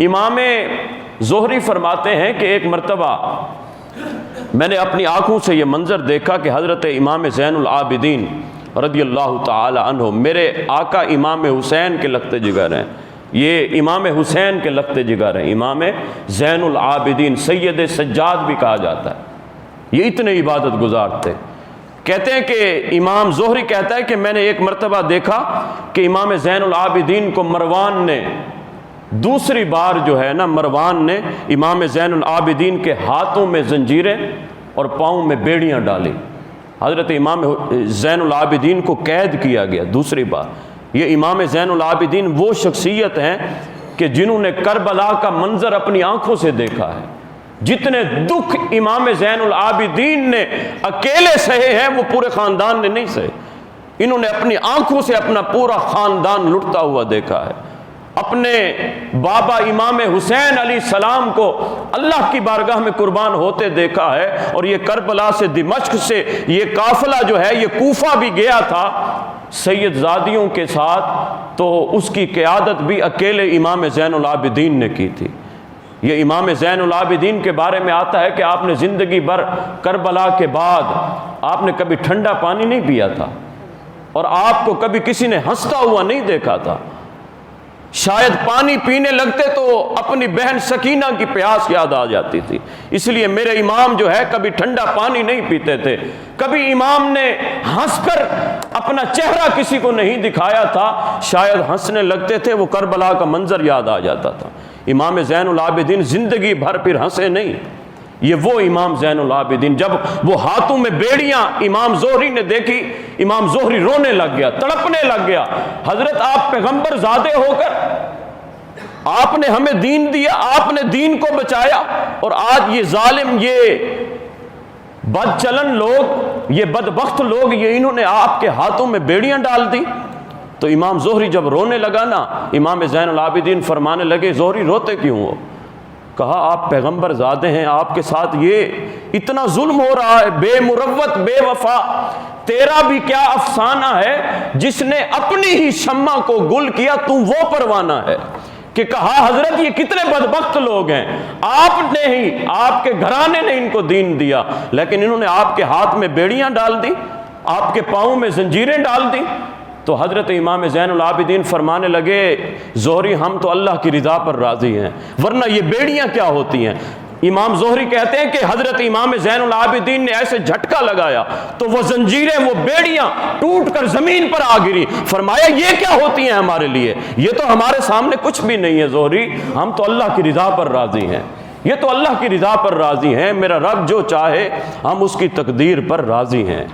امام زہری فرماتے ہیں کہ ایک مرتبہ میں نے اپنی آنکھوں سے یہ منظر دیکھا کہ حضرت امام زین العابدین رضی اللہ تعالی عنہ، میرے آقا امام حسین کے لخت جگر ہیں، یہ امام حسین کے لخت جگر ہیں، امام زین العابدین سید سجاد بھی کہا جاتا ہے، یہ اتنے عبادت گزار تھے۔ کہتے ہیں کہ امام زہری کہتا ہے کہ میں نے ایک مرتبہ دیکھا کہ امام زین العابدین کو مروان نے دوسری بار جو ہے نا، مروان نے امام زین العابدین کے ہاتھوں میں زنجیریں اور پاؤں میں بیڑیاں ڈالی۔ حضرت امام زین العابدین کو قید کیا گیا دوسری بار۔ یہ امام زین العابدین وہ شخصیت ہیں کہ جنہوں نے کربلا کا منظر اپنی آنکھوں سے دیکھا ہے۔ جتنے دکھ امام زین العابدین نے اکیلے سہے ہیں وہ پورے خاندان نے نہیں سہے، انہوں نے اپنی آنکھوں سے اپنا پورا خاندان لٹتا ہوا دیکھا ہے۔ اپنے بابا امام حسین علیہ السلام کو اللہ کی بارگاہ میں قربان ہوتے دیکھا ہے، اور یہ کربلا سے دمشق سے یہ قافلہ جو ہے یہ کوفہ بھی گیا تھا سید زادیوں کے ساتھ، تو اس کی قیادت بھی اکیلے امام زین العابدین نے کی تھی۔ یہ امام زین العابدین کے بارے میں آتا ہے کہ آپ نے زندگی بھر کربلا کے بعد آپ نے کبھی ٹھنڈا پانی نہیں پیا تھا، اور آپ کو کبھی کسی نے ہنستا ہوا نہیں دیکھا تھا۔ شاید پانی پینے لگتے تو اپنی بہن سکینہ کی پیاس یاد آ جاتی تھی، اس لیے میرے امام جو ہے کبھی ٹھنڈا پانی نہیں پیتے تھے، کبھی امام نے ہنس کر اپنا چہرہ کسی کو نہیں دکھایا تھا، شاید ہنسنے لگتے تھے وہ کربلا کا منظر یاد آ جاتا تھا۔ امام زین العابدین زندگی بھر پھر ہنسے نہیں، یہ وہ امام زین العابدین، جب وہ ہاتھوں میں بیڑیاں امام زہری نے دیکھی، امام زہری رونے لگ گیا، تڑپنے لگ گیا۔ حضرت آپ پیغمبر زادے ہو کر آپ نے ہمیں دین دیا، آپ نے دین کو بچایا، اور آج یہ ظالم، یہ بد چلن لوگ، یہ بدبخت لوگ، یہ انہوں نے آپ کے ہاتھوں میں بیڑیاں ڈال دی۔ تو امام زہری جب رونے لگا نا، امام زین العابدین فرمانے لگے زہری روتے کیوں ہو؟ کہا آپ پیغمبر زادے ہیں، آپ کے ساتھ یہ اتنا ظلم ہو رہا ہے، بے مروت بے وفا، تیرا بھی کیا افسانہ ہے، جس نے اپنی ہی شمع کو گل کیا تو وہ پروانہ ہے۔ کہ کہا حضرت یہ کتنے بدبخت لوگ ہیں، آپ نے ہی، آپ کے گھرانے نے ان کو دین دیا، لیکن انہوں نے آپ کے ہاتھ میں بیڑیاں ڈال دی، آپ کے پاؤں میں زنجیریں ڈال دی۔ تو حضرت امام زین العابدین فرمانے لگے زہری ہم تو اللہ کی رضا پر راضی ہیں، ورنہ یہ بیڑیاں کیا ہوتی ہیں؟ امام زہری کہتے ہیں کہ حضرت امام زین العابدین نے ایسے جھٹکا لگایا تو وہ زنجیریں، وہ بیڑیاں ٹوٹ کر زمین پر آ گری۔ فرمایا یہ کیا ہوتی ہیں ہمارے لیے، یہ تو ہمارے سامنے کچھ بھی نہیں ہے زہری، ہم تو اللہ کی رضا پر راضی ہیں، یہ تو اللہ کی رضا پر راضی ہیں، میرا رب جو چاہے ہم اس کی تقدیر پر راضی ہیں۔